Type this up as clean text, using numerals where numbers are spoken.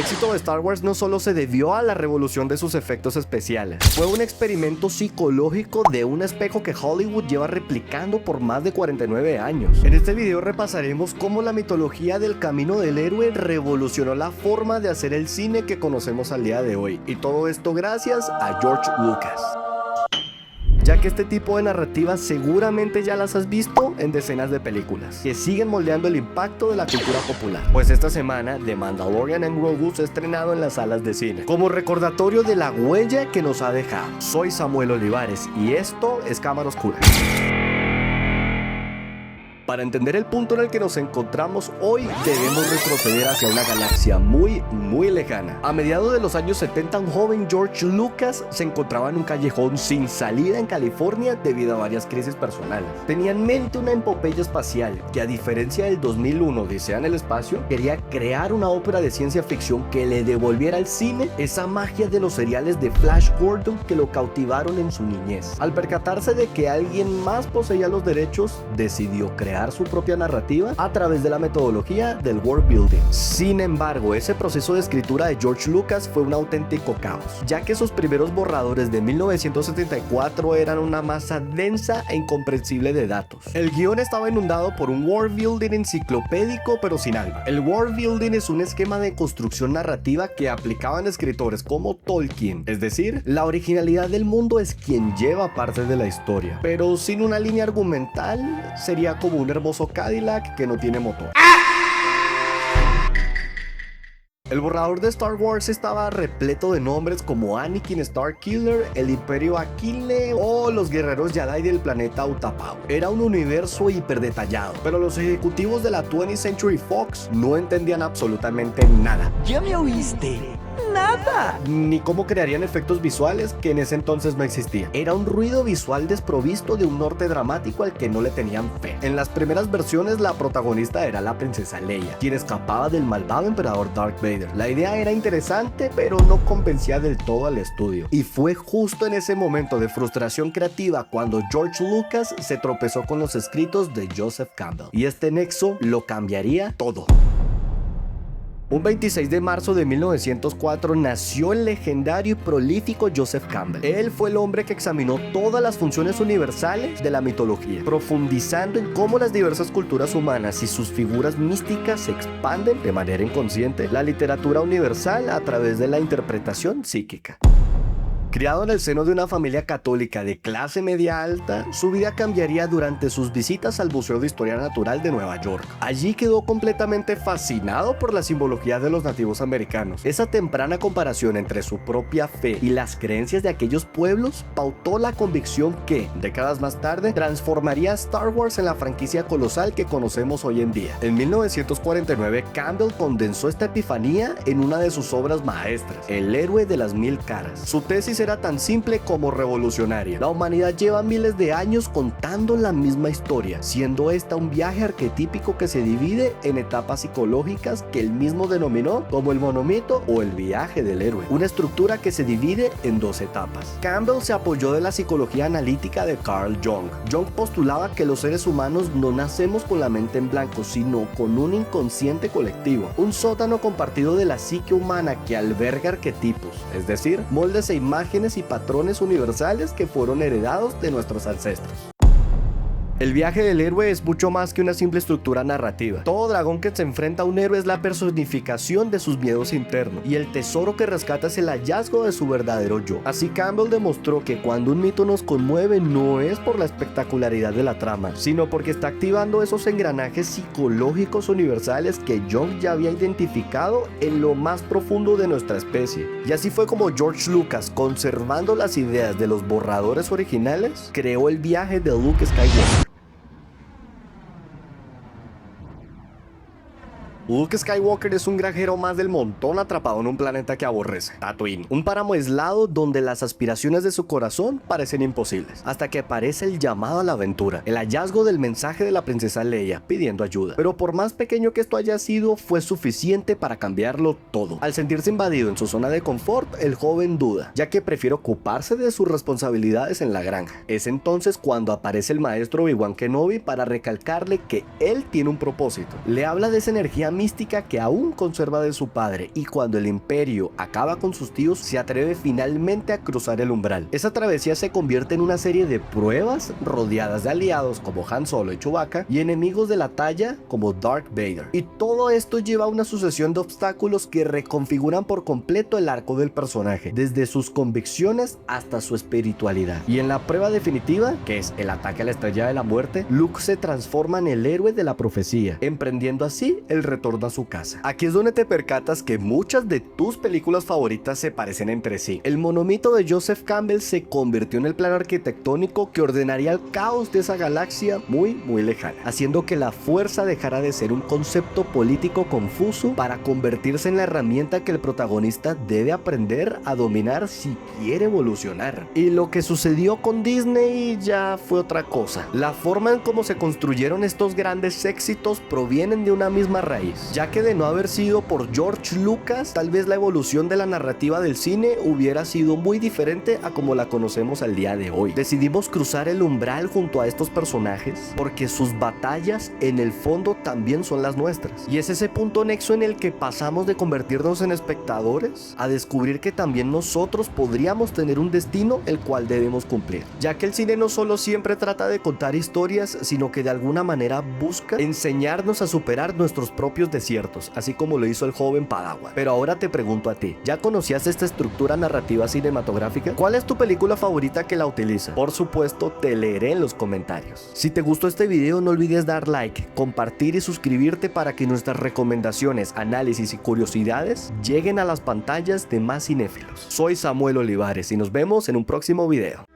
éxito de Star Wars no solo se debió a la revolución de sus efectos especiales, fue un experimento psicológico de un espejo que Hollywood lleva replicando por más de 49 años. En este video repasaremos cómo la mitología del camino del héroe revolucionó la forma de hacer el cine que conocemos al día de hoy, y todo esto gracias a George Lucas, ya que este tipo de narrativas seguramente ya las has visto en decenas de películas que siguen moldeando el impacto de la cultura popular. Pues esta semana The Mandalorian en Grogu se ha estrenado en las salas de cine como recordatorio de la huella que nos ha dejado. Soy Samuel Olivares y esto es Cámara Oscura. Para entender el punto en el que nos encontramos hoy, debemos retroceder hacia una galaxia muy lejana. A mediados de los años 70, un joven George Lucas se encontraba en un callejón sin salida en California debido a varias crisis personales. Tenía en mente una epopeya espacial que, a diferencia del 2001 Odisea en el espacio, quería crear una ópera de ciencia ficción que le devolviera al cine esa magia de los seriales de Flash Gordon que lo cautivaron en su niñez. Al percatarse de que alguien más poseía los derechos, decidió crear su propia narrativa a través de la metodología del world building. Sin embargo, ese proceso de escritura de George Lucas fue un auténtico caos, ya que sus primeros borradores de 1974 eran una masa densa e incomprensible de datos. El guión estaba inundado por un world building enciclopédico pero sin alma. El world building es un esquema de construcción narrativa que aplicaban escritores como Tolkien, es decir, la originalidad del mundo es quien lleva parte de la historia, pero sin una línea argumental sería como un hermoso Cadillac que no tiene motor. El borrador de Star Wars estaba repleto de nombres como Anakin Starkiller, el Imperio Aquile o los guerreros Jedi del planeta Utapau. Era un universo hiper detallado, pero los ejecutivos de la 20th Century Fox no entendían absolutamente nada. ¿Ya me oíste? Nada. Ni cómo crearían efectos visuales que en ese entonces no existían. Era un ruido visual desprovisto de un norte dramático al que no le tenían fe. En las primeras versiones la protagonista era la princesa Leia, quien escapaba del malvado emperador Darth Vader. La idea era interesante, pero no convencía del todo al estudio. Y fue justo en ese momento de frustración creativa cuando George Lucas se tropezó con los escritos de Joseph Campbell. Y este nexo lo cambiaría todo. Un 26 de marzo de 1904 nació el legendario y prolífico Joseph Campbell. Él fue el hombre que examinó todas las funciones universales de la mitología, profundizando en cómo las diversas culturas humanas y sus figuras místicas se expanden de manera inconsciente la literatura universal a través de la interpretación psíquica. Criado en el seno de una familia católica de clase media alta, su vida cambiaría durante sus visitas al Museo de Historia Natural de Nueva York. Allí quedó completamente fascinado por la simbología de los nativos americanos. Esa temprana comparación entre su propia fe y las creencias de aquellos pueblos pautó la convicción que, décadas más tarde, transformaría a Star Wars en la franquicia colosal que conocemos hoy en día. En 1949, Campbell condensó esta epifanía en una de sus obras maestras, El héroe de las mil caras. Su tesis era tan simple como revolucionaria. La humanidad lleva miles de años contando la misma historia, siendo esta un viaje arquetípico que se divide en etapas psicológicas que él mismo denominó como el monomito o el viaje del héroe, una estructura que se divide en dos etapas. Campbell se apoyó de la psicología analítica de Carl Jung. Jung postulaba que los seres humanos no nacemos con la mente en blanco, sino con un inconsciente colectivo, un sótano compartido de la psique humana que alberga arquetipos, es decir, moldes e imágenes y patrones universales que fueron heredados de nuestros ancestros. El viaje del héroe es mucho más que una simple estructura narrativa. Todo dragón que se enfrenta a un héroe es la personificación de sus miedos internos, y el tesoro que rescata es el hallazgo de su verdadero yo. Así Campbell demostró que cuando un mito nos conmueve no es por la espectacularidad de la trama, sino porque está activando esos engranajes psicológicos universales que Jung ya había identificado en lo más profundo de nuestra especie. Y así fue como George Lucas, conservando las ideas de los borradores originales, creó el viaje de Luke Skywalker. Luke Skywalker es un granjero más del montón atrapado en un planeta que aborrece, Tatooine, un páramo aislado donde las aspiraciones de su corazón parecen imposibles, hasta que aparece el llamado a la aventura, el hallazgo del mensaje de la princesa Leia pidiendo ayuda. Pero por más pequeño que esto haya sido, fue suficiente para cambiarlo todo. Al sentirse invadido en su zona de confort, el joven duda, ya que prefiere ocuparse de sus responsabilidades en la granja. Es entonces cuando aparece el maestro Obi-Wan Kenobi para recalcarle que él tiene un propósito. Le habla de esa energía mística que aún conserva de su padre, y cuando el imperio acaba con sus tíos, se atreve finalmente a cruzar el umbral. Esa travesía se convierte en una serie de pruebas rodeadas de aliados como Han Solo y Chewbacca y enemigos de la talla como Darth Vader. Y todo esto lleva a una sucesión de obstáculos que reconfiguran por completo el arco del personaje, desde sus convicciones hasta su espiritualidad. Y en la prueba definitiva, que es el ataque a la Estrella de la Muerte, Luke se transforma en el héroe de la profecía, emprendiendo así el retorno a su casa. Aquí es donde te percatas que muchas de tus películas favoritas se parecen entre sí. El monomito de Joseph Campbell se convirtió en el plano arquitectónico que ordenaría el caos de esa galaxia muy lejana, haciendo que la fuerza dejara de ser un concepto político confuso para convertirse en la herramienta que el protagonista debe aprender a dominar si quiere evolucionar. Y lo que sucedió con Disney ya fue otra cosa. La forma en cómo se construyeron estos grandes éxitos provienen de una misma raíz, ya que de no haber sido por George Lucas, tal vez la evolución de la narrativa del cine hubiera sido muy diferente a como la conocemos al día de hoy. Decidimos cruzar el umbral junto a estos personajes porque sus batallas en el fondo también son las nuestras, y es ese punto nexo en el que pasamos de convertirnos en espectadores a descubrir que también nosotros podríamos tener un destino el cual debemos cumplir, ya que el cine no solo siempre trata de contar historias, sino que de alguna manera busca enseñarnos a superar nuestros propios desiertos, así como lo hizo el joven Padawan. Pero ahora te pregunto a ti, ¿ya conocías esta estructura narrativa cinematográfica? ¿Cuál es tu película favorita que la utiliza? Por supuesto, te leeré en los comentarios. Si te gustó este video, no olvides dar like, compartir y suscribirte para que nuestras recomendaciones, análisis y curiosidades lleguen a las pantallas de más cinéfilos. Soy Samuel Olivares y nos vemos en un próximo video.